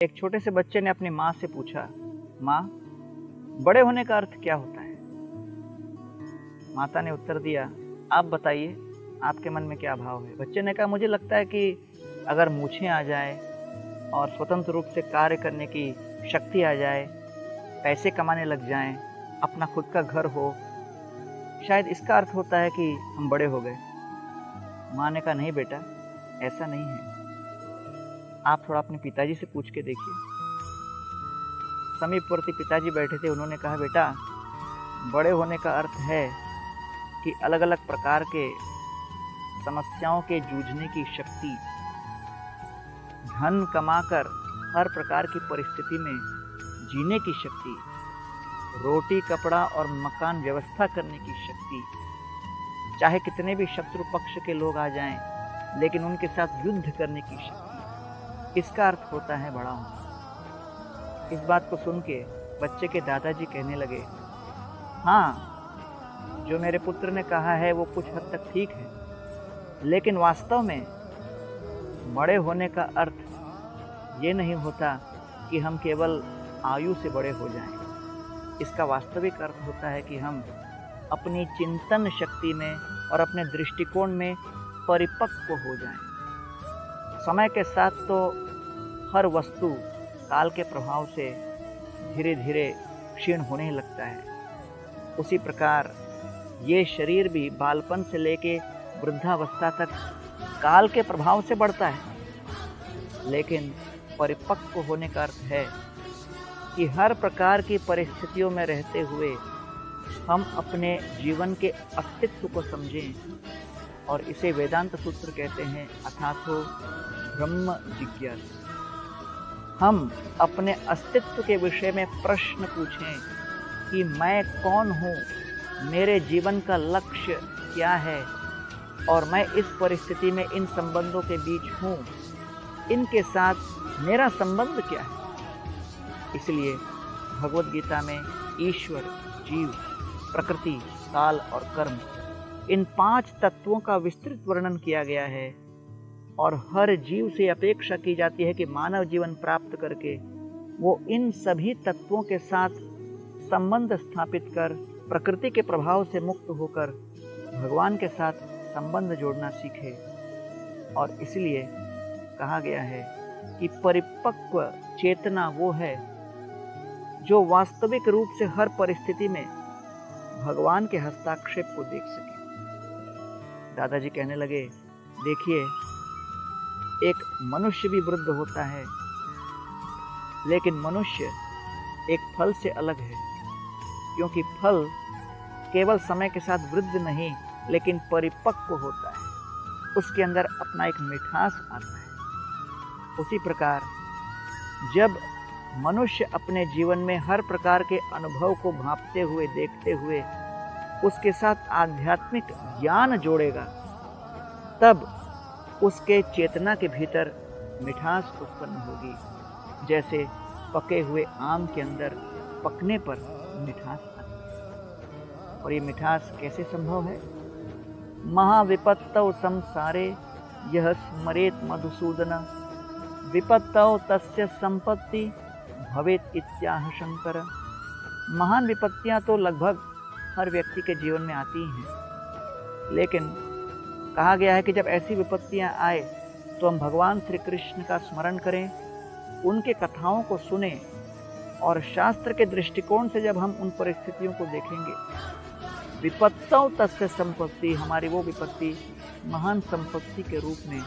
एक छोटे से बच्चे ने अपनी माँ से पूछा, माँ, बड़े होने का अर्थ क्या होता है? माता ने उत्तर दिया, आप बताइए, आपके मन में क्या भाव है? बच्चे ने कहा, मुझे लगता है कि अगर मूछें आ जाए और स्वतंत्र रूप से कार्य करने की शक्ति आ जाए, पैसे कमाने लग जाएं, अपना खुद का घर हो, शायद इसका अर्थ होता है कि हम बड़े हो गए। माँ ने कहा, नहीं बेटा, ऐसा नहीं है। आप थोड़ा अपने पिताजी से पूछ के देखिए। समीपवर्ती पिताजी बैठे थे। उन्होंने कहा, बेटा, बड़े होने का अर्थ है कि अलग अलग प्रकार के समस्याओं के जूझने की शक्ति, धन कमाकर हर प्रकार की परिस्थिति में जीने की शक्ति, रोटी कपड़ा और मकान व्यवस्था करने की शक्ति, चाहे कितने भी शत्रु पक्ष के लोग आ जाएं, लेकिन उनके साथ युद्ध करने की शक्ति, इसका अर्थ होता है बड़ा होना। इस बात को सुन के बच्चे के दादाजी कहने लगे, हाँ, जो मेरे पुत्र ने कहा है वो कुछ हद तक ठीक है, लेकिन वास्तव में बड़े होने का अर्थ ये नहीं होता कि हम केवल आयु से बड़े हो जाएं। इसका वास्तविक अर्थ होता है कि हम अपनी चिंतन शक्ति में और अपने दृष्टिकोण में परिपक्व हो जाएं। समय के साथ तो हर वस्तु काल के प्रभाव से धीरे धीरे क्षीण होने लगता है। उसी प्रकार ये शरीर भी बालपन से लेके वृद्धावस्था तक काल के प्रभाव से बढ़ता है, लेकिन परिपक्व होने का अर्थ है कि हर प्रकार की परिस्थितियों में रहते हुए हम अपने जीवन के अस्तित्व को समझें, और इसे वेदांत सूत्र कहते हैं, अथातो ब्रह्म जिज्ञासा। हम अपने अस्तित्व के विषय में प्रश्न पूछें कि मैं कौन हूँ, मेरे जीवन का लक्ष्य क्या है, और मैं इस परिस्थिति में इन संबंधों के बीच हूँ, इनके साथ मेरा संबंध क्या है। इसलिए भगवद गीता में ईश्वर, जीव, प्रकृति, काल और कर्म, इन 5 तत्वों का विस्तृत वर्णन किया गया है, और हर जीव से अपेक्षा की जाती है कि मानव जीवन प्राप्त करके वो इन सभी तत्वों के साथ संबंध स्थापित कर प्रकृति के प्रभाव से मुक्त होकर भगवान के साथ संबंध जोड़ना सीखे। और इसलिए कहा गया है कि परिपक्व चेतना वो है जो वास्तविक रूप से हर परिस्थिति में भगवान के हस्ताक्षेप को देख सके। दादाजी कहने लगे, देखिए, एक मनुष्य भी वृद्ध होता है, लेकिन मनुष्य एक फल से अलग है, क्योंकि फल केवल समय के साथ वृद्ध नहीं, लेकिन परिपक्व होता है। उसके अंदर अपना एक मिठास आता है। उसी प्रकार जब मनुष्य अपने जीवन में हर प्रकार के अनुभव को भांपते हुए, देखते हुए उसके साथ आध्यात्मिक ज्ञान जोड़ेगा, तब उसके चेतना के भीतर मिठास उत्पन्न होगी। जैसे पके हुए आम के अंदर पकने पर मिठास आती है। और ये मिठास कैसे संभव है? महाविपत्तौ संसारे यह स्मरेत मधुसूदन, विपत्तौ तस्य संपत्ति भवेत इत्याह शंकर। महान विपत्तियां तो लगभग हर व्यक्ति के जीवन में आती हैं, लेकिन कहा गया है कि जब ऐसी विपत्तियां आए तो हम भगवान श्री कृष्ण का स्मरण करें, उनके कथाओं को सुने, और शास्त्र के दृष्टिकोण से जब हम उन परिस्थितियों को देखेंगे, विपत्तौ तस्य संपत्ति, हमारी वो विपत्ति महान संपत्ति के रूप में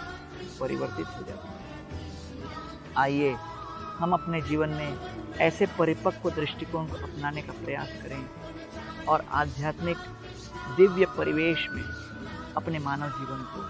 परिवर्तित हो जाती है। आइए हम अपने जीवन में ऐसे परिपक्व दृष्टिकोण को अपनाने का प्रयास करें, और आध्यात्मिक दिव्य परिवेश में अपने मानव जीवन को